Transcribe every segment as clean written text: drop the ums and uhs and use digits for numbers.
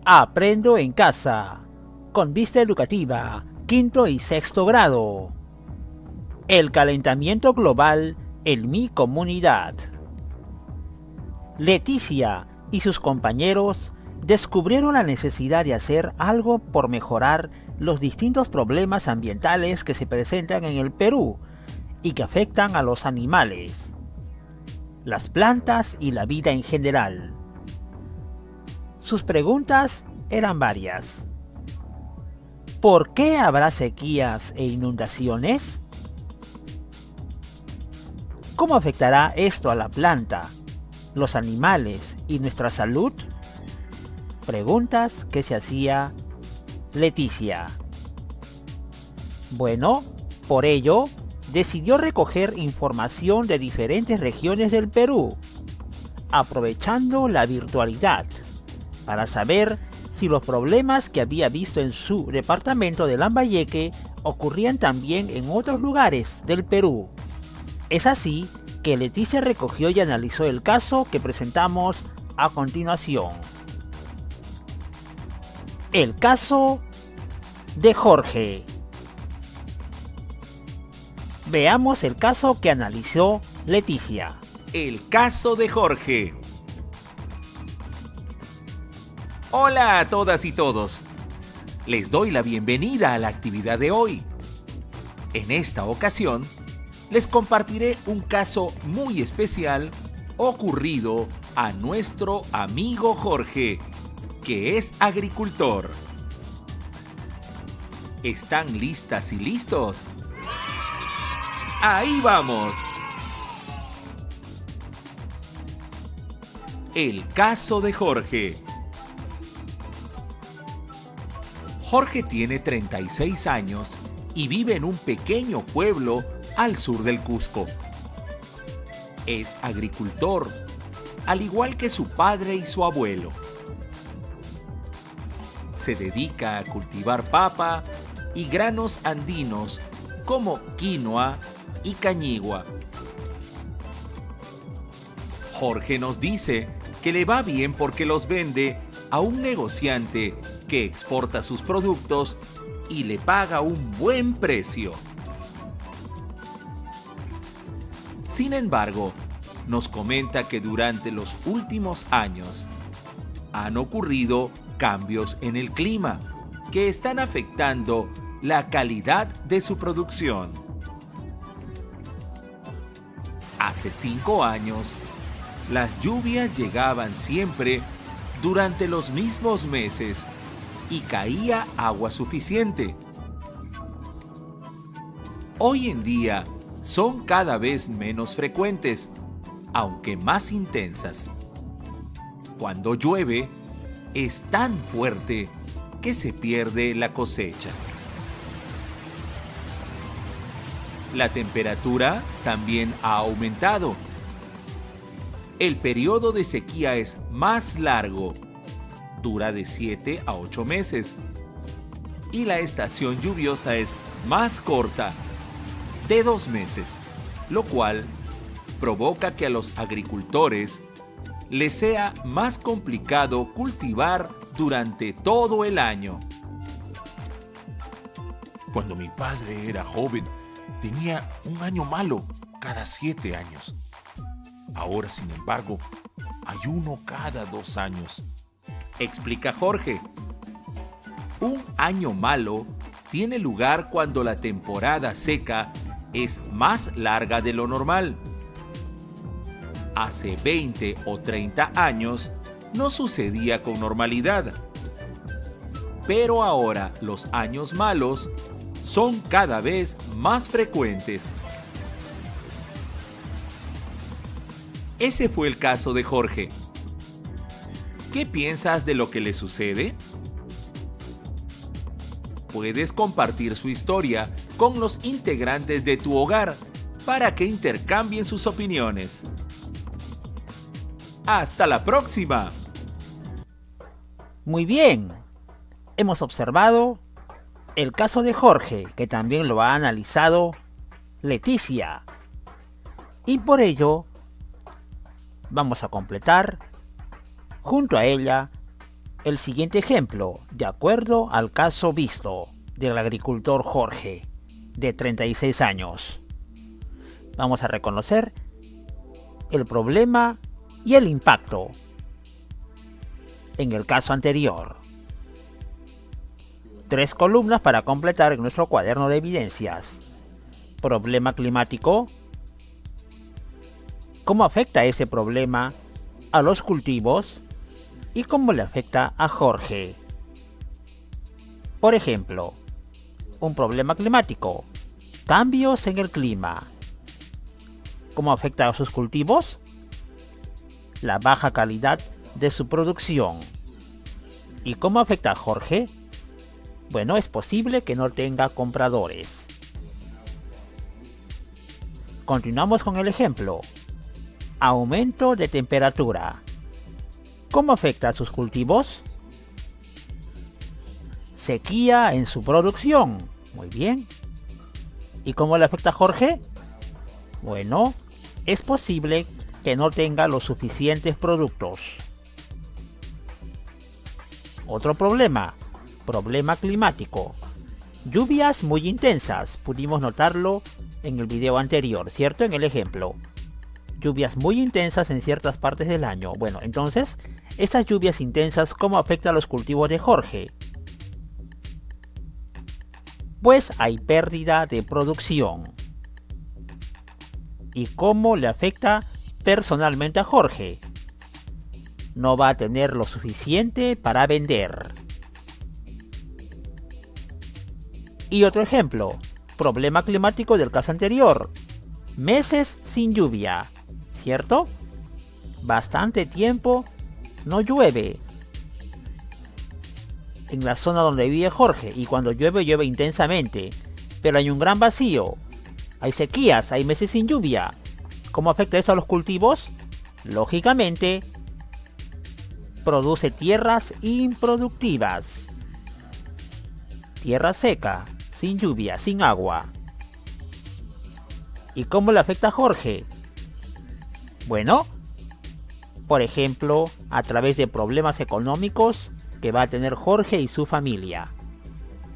Aprendo en casa, con vista educativa, quinto y sexto grado. El calentamiento global en mi comunidad. Leticia y sus compañeros descubrieron la necesidad de hacer algo por mejorar los distintos problemas ambientales que se presentan en el Perú y que afectan a los animales, las plantas y la vida en general. Sus preguntas eran varias. ¿Por qué habrá sequías e inundaciones? ¿Cómo afectará esto a la planta, los animales y nuestra salud? Preguntas que se hacía Leticia. Bueno, por ello, decidió recoger información de diferentes regiones del Perú, aprovechando la virtualidad, para saber si los problemas que había visto en su departamento de Lambayeque ocurrían también en otros lugares del Perú. Es así que Leticia recogió y analizó el caso que presentamos a continuación. El caso de Jorge. Veamos el caso que analizó Leticia. El caso de Jorge. Hola a todas y todos. Les doy la bienvenida a la actividad de hoy. En esta ocasión, les compartiré un caso muy especial ocurrido a nuestro amigo Jorge, que es agricultor. ¿Están listas y listos? ¡Ahí vamos! El caso de Jorge. Jorge tiene 36 años y vive en un pequeño pueblo al sur del Cusco. Es agricultor, al igual que su padre y su abuelo. Se dedica a cultivar papa y granos andinos como quinoa y cañigua. Jorge nos dice que le va bien porque los vende a un negociante que exporta sus productos y le paga un buen precio. Sin embargo, nos comenta que durante los últimos años han ocurrido cambios en el clima que están afectando la calidad de su producción. Hace 5 años, las lluvias llegaban siempre durante los mismos meses y caía agua suficiente. Hoy en día son cada vez menos frecuentes, aunque más intensas. Cuando llueve, es tan fuerte que se pierde la cosecha. La temperatura también ha aumentado. El periodo de sequía es más largo, dura de 7 a 8 meses, y la estación lluviosa es más corta, de 2 meses, lo cual provoca que a los agricultores les sea más complicado cultivar durante todo el año. Cuando mi padre era joven, tenía un año malo cada 7 años. Ahora, sin embargo, hay uno cada 2 años. Explica Jorge. Un año malo tiene lugar cuando la temporada seca es más larga de lo normal. Hace 20 o 30 años no sucedía con normalidad. Pero ahora los años malos son cada vez más frecuentes. Ese fue el caso de Jorge. ¿Qué piensas de lo que le sucede? Puedes compartir su historia con los integrantes de tu hogar para que intercambien sus opiniones. ¡Hasta la próxima! Muy bien, hemos observado el caso de Jorge, que también lo ha analizado Leticia. Y por ello, vamos a completar, junto a ella, el siguiente ejemplo, de acuerdo al caso visto del agricultor Jorge, de 36 años. Vamos a reconocer el problema y el impacto en el caso anterior. 3 columnas para completar en nuestro cuaderno de evidencias. Problema climático. ¿Cómo afecta ese problema a los cultivos? ¿Y cómo le afecta a Jorge? Por ejemplo, un problema climático. Cambios en el clima. ¿Cómo afecta a sus cultivos? La baja calidad de su producción. ¿Y cómo afecta a Jorge? Bueno, es posible que no tenga compradores. Continuamos con el ejemplo. Aumento de temperatura. ¿Cómo afecta a sus cultivos? Sequía en su producción. Muy bien. ¿Y cómo le afecta a Jorge? Bueno, es posible que no tenga los suficientes productos. Otro problema. Problema climático. Lluvias muy intensas. Pudimos notarlo en el video anterior, ¿cierto? En el ejemplo. Lluvias muy intensas en ciertas partes del año. Bueno, entonces, estas lluvias intensas, ¿cómo afectan a los cultivos de Jorge? Pues hay pérdida de producción. ¿Y cómo le afecta personalmente a Jorge? No va a tener lo suficiente para vender. Y otro ejemplo, problema climático del caso anterior. Meses sin lluvia, ¿cierto? Bastante tiempo no llueve en la zona donde vive Jorge, y cuando llueve, llueve intensamente, pero hay un gran vacío, hay sequías, hay meses sin lluvia. ¿Cómo afecta eso a los cultivos? Lógicamente, produce tierras improductivas, tierra seca, sin lluvia, sin agua. ¿Y cómo le afecta a Jorge? Bueno, por ejemplo, a través de problemas económicos que va a tener Jorge y su familia.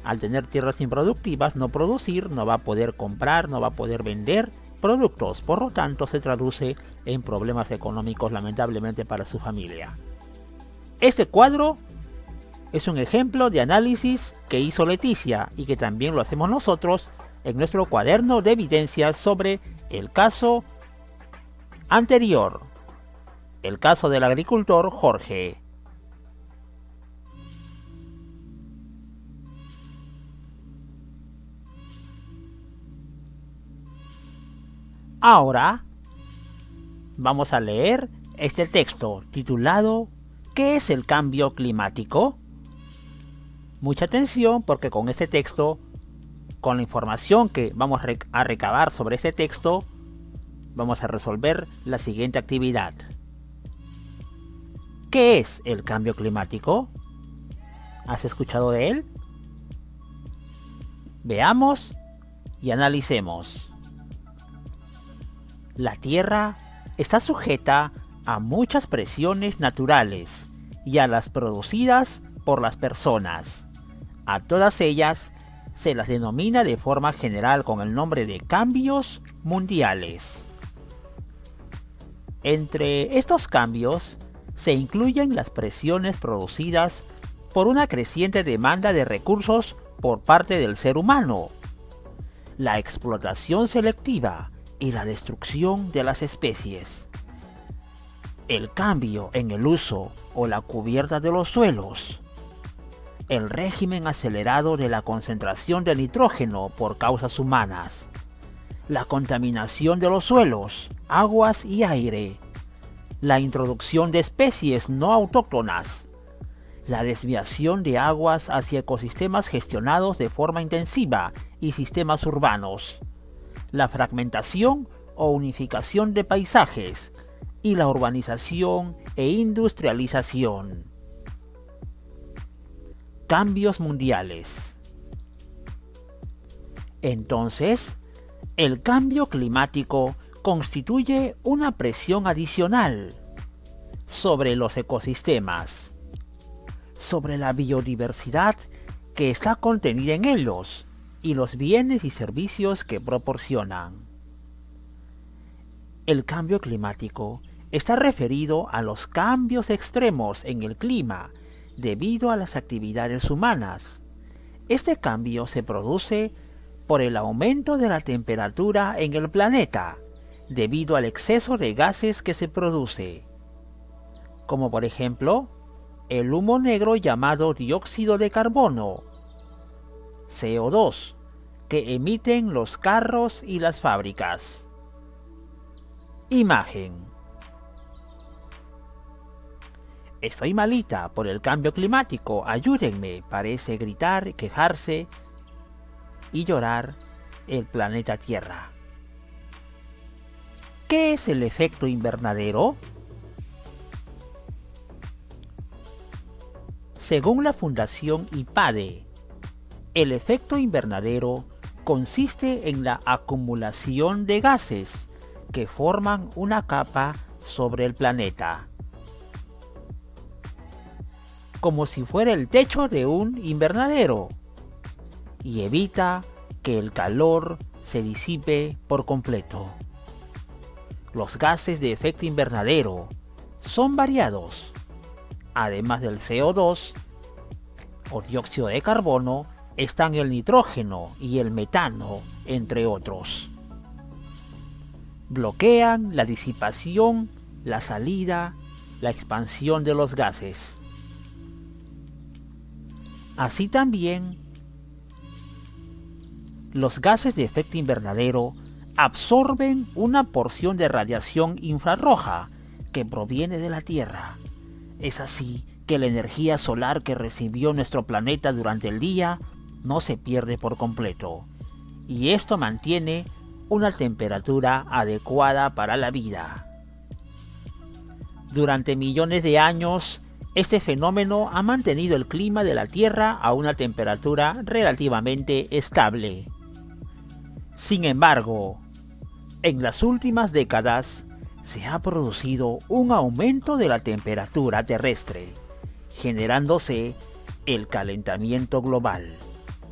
Al tener tierras improductivas, no producir, no va a poder comprar, no va a poder vender productos. Por lo tanto, se traduce en problemas económicos, lamentablemente, para su familia. Este cuadro es un ejemplo de análisis que hizo Leticia y que también lo hacemos nosotros en nuestro cuaderno de evidencias sobre el caso anterior, el caso del agricultor Jorge. Ahora vamos a leer este texto titulado ¿Qué es el cambio climático? Mucha atención, porque con este texto, con la información que vamos a recabar sobre este texto, vamos a resolver la siguiente actividad. ¿Qué es el cambio climático? ¿Has escuchado de él? Veamos y analicemos. La Tierra está sujeta a muchas presiones naturales y a las producidas por las personas. A todas ellas se las denomina de forma general con el nombre de cambios mundiales. Entre estos cambios se incluyen las presiones producidas por una creciente demanda de recursos por parte del ser humano, la explotación selectiva y la destrucción de las especies, el cambio en el uso o la cubierta de los suelos, el régimen acelerado de la concentración de nitrógeno por causas humanas, la contaminación de los suelos, aguas y aire, la introducción de especies no autóctonas, la desviación de aguas hacia ecosistemas gestionados de forma intensiva y sistemas urbanos, la fragmentación o unificación de paisajes y la urbanización e industrialización. Cambios mundiales. Entonces, el cambio climático constituye una presión adicional sobre los ecosistemas, sobre la biodiversidad que está contenida en ellos y los bienes y servicios que proporcionan. El cambio climático está referido a los cambios extremos en el clima debido a las actividades humanas. Este cambio se produce por el aumento de la temperatura en el planeta debido al exceso de gases que se produce, como por ejemplo el humo negro llamado dióxido de carbono, CO2, que emiten los carros y las fábricas. Imagen. Estoy malita por el cambio climático, ayúdenme, parece gritar, quejarse y llorar el planeta Tierra. ¿Qué es el efecto invernadero? Según la Fundación IPADE, el efecto invernadero consiste en la acumulación de gases que forman una capa sobre el planeta, como si fuera el techo de un invernadero, y evita que el calor se disipe por completo. Los gases de efecto invernadero son variados. Además del CO2 o dióxido de carbono, están el nitrógeno y el metano, entre otros. Bloquean la disipación, la salida, la expansión de los gases. Así también, los gases de efecto invernadero absorben una porción de radiación infrarroja que proviene de la Tierra. Es así que la energía solar que recibió nuestro planeta durante el día no se pierde por completo, y esto mantiene una temperatura adecuada para la vida. Durante millones de años, este fenómeno ha mantenido el clima de la Tierra a una temperatura relativamente estable. Sin embargo, en las últimas décadas se ha producido un aumento de la temperatura terrestre, generándose el calentamiento global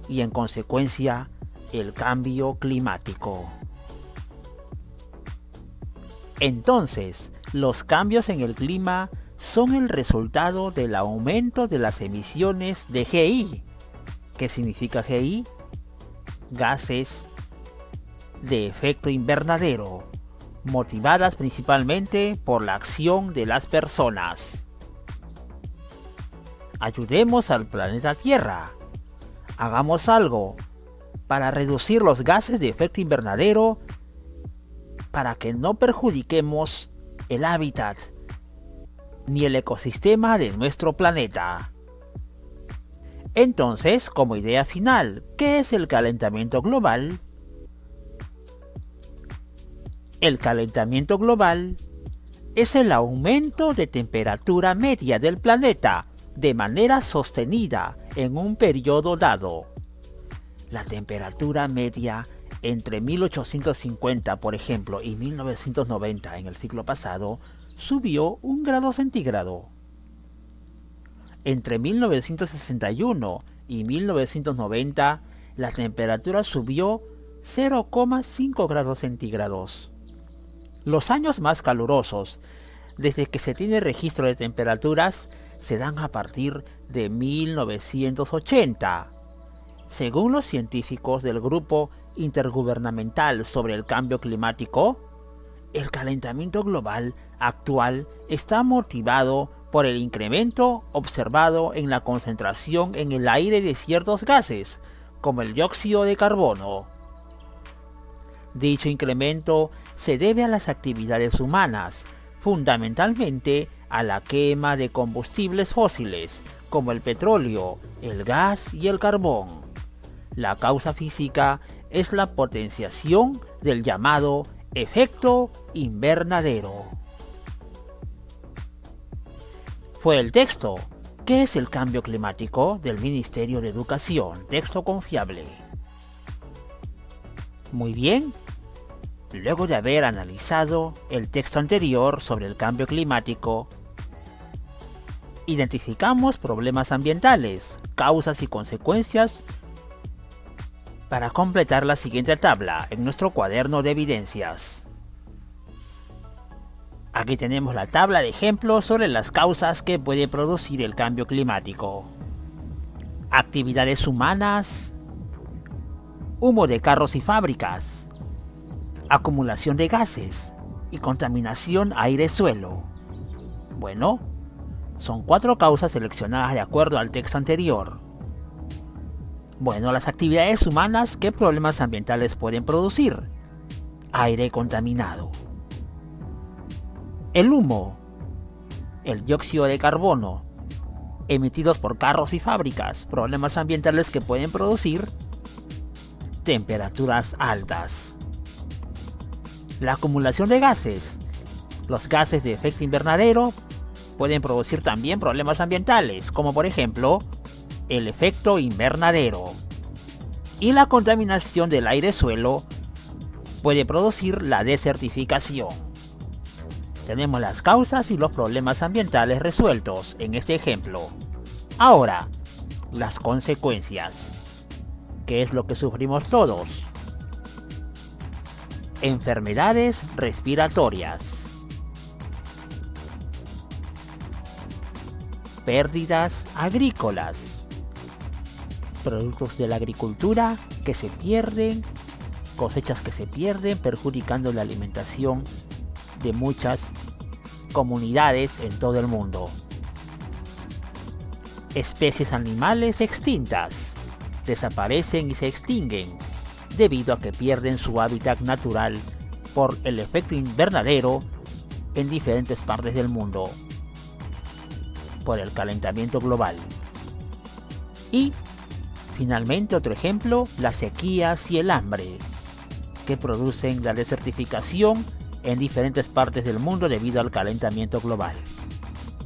y en consecuencia el cambio climático. Entonces, los cambios en el clima son el resultado del aumento de las emisiones de GI. ¿Qué significa GI? Gases de efecto invernadero, motivadas principalmente por la acción de las personas. Ayudemos al planeta Tierra. Hagamos algo para reducir los gases de efecto invernadero para que no perjudiquemos el hábitat ni el ecosistema de nuestro planeta. Entonces, como idea final, ¿qué es el calentamiento global? El calentamiento global es el aumento de temperatura media del planeta de manera sostenida en un periodo dado. La temperatura media entre 1850, por ejemplo, y 1990 en el siglo pasado, subió 1 grado centígrado. Entre 1961 y 1990, la temperatura subió 0,5 grados centígrados. Los años más calurosos, desde que se tiene registro de temperaturas, se dan a partir de 1980. Según los científicos del Grupo Intergubernamental sobre el Cambio Climático, el calentamiento global actual está motivado por el incremento observado en la concentración en el aire de ciertos gases, como el dióxido de carbono. Dicho incremento se debe a las actividades humanas, fundamentalmente a la quema de combustibles fósiles, como el petróleo, el gas y el carbón. La causa física es la potenciación del llamado efecto invernadero. Fue el texto ¿Qué es el cambio climático? Del Ministerio de Educación, texto confiable. Muy bien, luego de haber analizado el texto anterior sobre el cambio climático, Identificamos problemas ambientales, causas y consecuencias para completar la siguiente tabla en nuestro cuaderno de evidencias. Aquí tenemos la tabla de ejemplos sobre las causas que puede producir el cambio climático. Actividades humanas, humo de carros y fábricas, acumulación de gases y contaminación aire-suelo. Bueno, son 4 causas seleccionadas de acuerdo al texto anterior. Bueno, las actividades humanas, ¿qué problemas ambientales pueden producir? Aire contaminado. El humo, el dióxido de carbono, emitidos por carros y fábricas, problemas ambientales que pueden producir temperaturas altas. La acumulación de gases, los gases de efecto invernadero pueden producir también problemas ambientales, como por ejemplo, el efecto invernadero. Y la contaminación del aire-suelo puede producir la desertificación. Tenemos las causas y los problemas ambientales resueltos en este ejemplo. Ahora, las consecuencias. ¿Qué es lo que sufrimos todos? Enfermedades respiratorias. Pérdidas agrícolas. Productos de la agricultura que se pierden, cosechas que se pierden, perjudicando la alimentación de muchas comunidades en todo el mundo. Especies animales extintas desaparecen y se extinguen debido a que pierden su hábitat natural por el efecto invernadero en diferentes partes del mundo por el calentamiento global. Y finalmente otro ejemplo, las sequías y el hambre que producen la desertificación en diferentes partes del mundo debido al calentamiento global.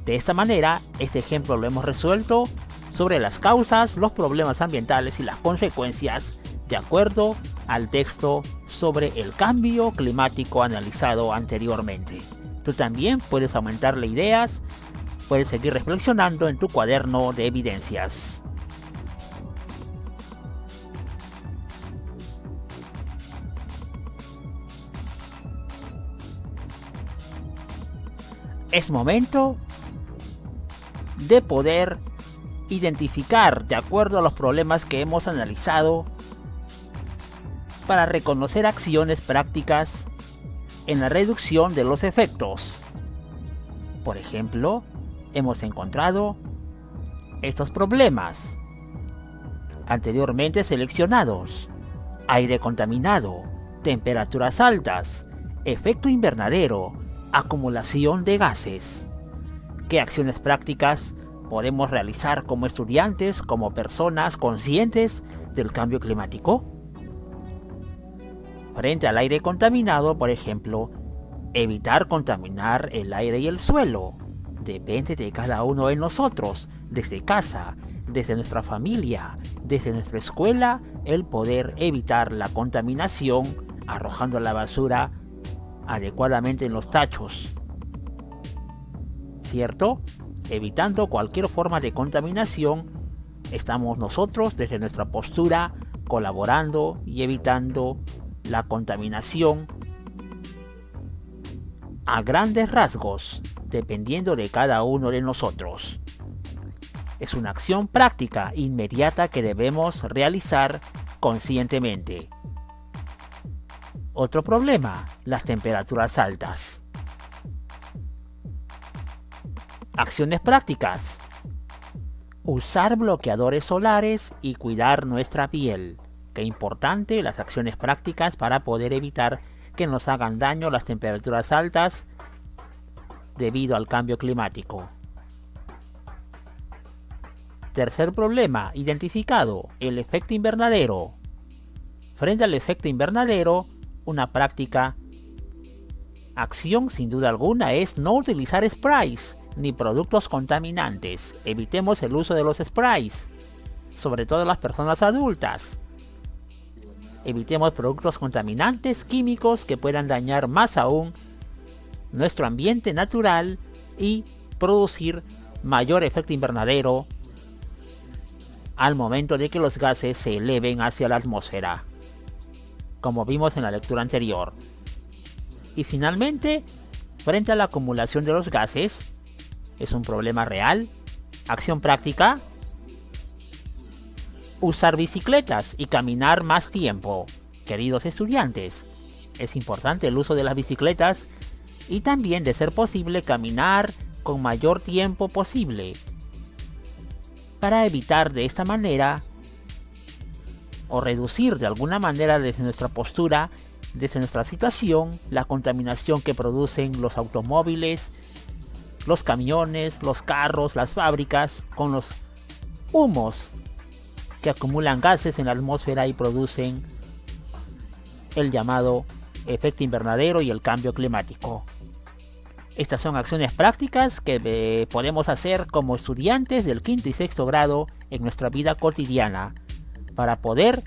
De esta manera, este ejemplo lo hemos resuelto sobre las causas, los problemas ambientales y las consecuencias de acuerdo al texto sobre el cambio climático analizado anteriormente. Tú también puedes aumentarle ideas, puedes seguir reflexionando en tu cuaderno de evidencias. Es momento de poder identificar de acuerdo a los problemas que hemos analizado para reconocer acciones prácticas en la reducción de los efectos. Por ejemplo, hemos encontrado estos problemas anteriormente seleccionados: aire contaminado, temperaturas altas, efecto invernadero, acumulación de gases. ¿Qué acciones prácticas podemos realizar como estudiantes, como personas conscientes del cambio climático? Frente al aire contaminado, por ejemplo, evitar contaminar el aire y el suelo. Depende de cada uno de nosotros, desde casa, desde nuestra familia, desde nuestra escuela, el poder evitar la contaminación arrojando la basura adecuadamente en los tachos, ¿cierto? Evitando cualquier forma de contaminación, estamos nosotros desde nuestra postura colaborando y evitando la contaminación a grandes rasgos, dependiendo de cada uno de nosotros. Es una acción práctica inmediata que debemos realizar conscientemente. Otro problema, las temperaturas altas. Acciones prácticas. Usar bloqueadores solares y cuidar nuestra piel. Qué importante las acciones prácticas para poder evitar que nos hagan daño las temperaturas altas debido al cambio climático. Tercer problema identificado, el efecto invernadero. Frente al efecto invernadero, una práctica acción sin duda alguna es no utilizar sprays ni productos contaminantes. Evitemos el uso de los sprays, sobre todo las personas adultas. Evitemos productos contaminantes químicos que puedan dañar más aún nuestro ambiente natural y producir mayor efecto invernadero al momento de que los gases se eleven hacia la atmósfera, como vimos en la lectura anterior. Y finalmente, frente a la acumulación de los gases, es un problema real. Acción práctica: usar bicicletas y caminar más tiempo. Queridos estudiantes, es importante el uso de las bicicletas y también, de ser posible, caminar con mayor tiempo posible, para evitar de esta manera o reducir de alguna manera desde nuestra postura, desde nuestra situación, la contaminación que producen los automóviles, los camiones, los carros, las fábricas, con los humos que acumulan gases en la atmósfera y producen el llamado efecto invernadero y el cambio climático. Estas son acciones prácticas que podemos hacer como estudiantes del quinto y sexto grado en nuestra vida cotidiana para poder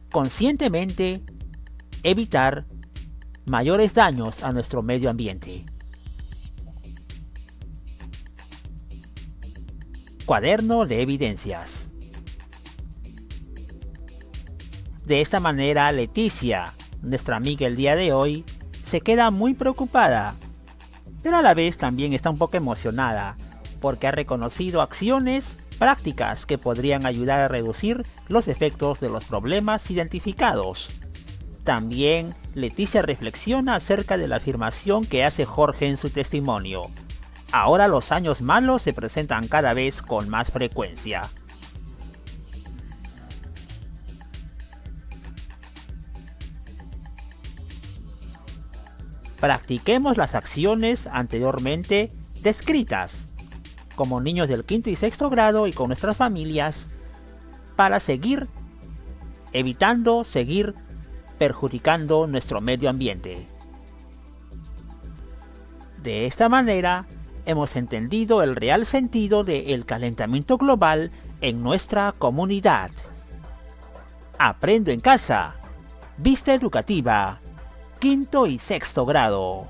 conscientemente evitar mayores daños a nuestro medio ambiente. Cuaderno de evidencias. De esta manera, Leticia, nuestra amiga el día de hoy, se queda muy preocupada, pero a la vez también está un poco emocionada, porque ha reconocido acciones prácticas que podrían ayudar a reducir los efectos de los problemas identificados. También Leticia reflexiona acerca de la afirmación que hace Jorge en su testimonio: ahora los años malos se presentan cada vez con más frecuencia. Practiquemos las acciones anteriormente descritas, como niños del quinto y sexto grado y con nuestras familias, para seguir evitando seguir perjudicando nuestro medio ambiente. De esta manera, hemos entendido el real sentido del calentamiento global en nuestra comunidad. Aprendo en casa. Vista educativa. Quinto y sexto grado.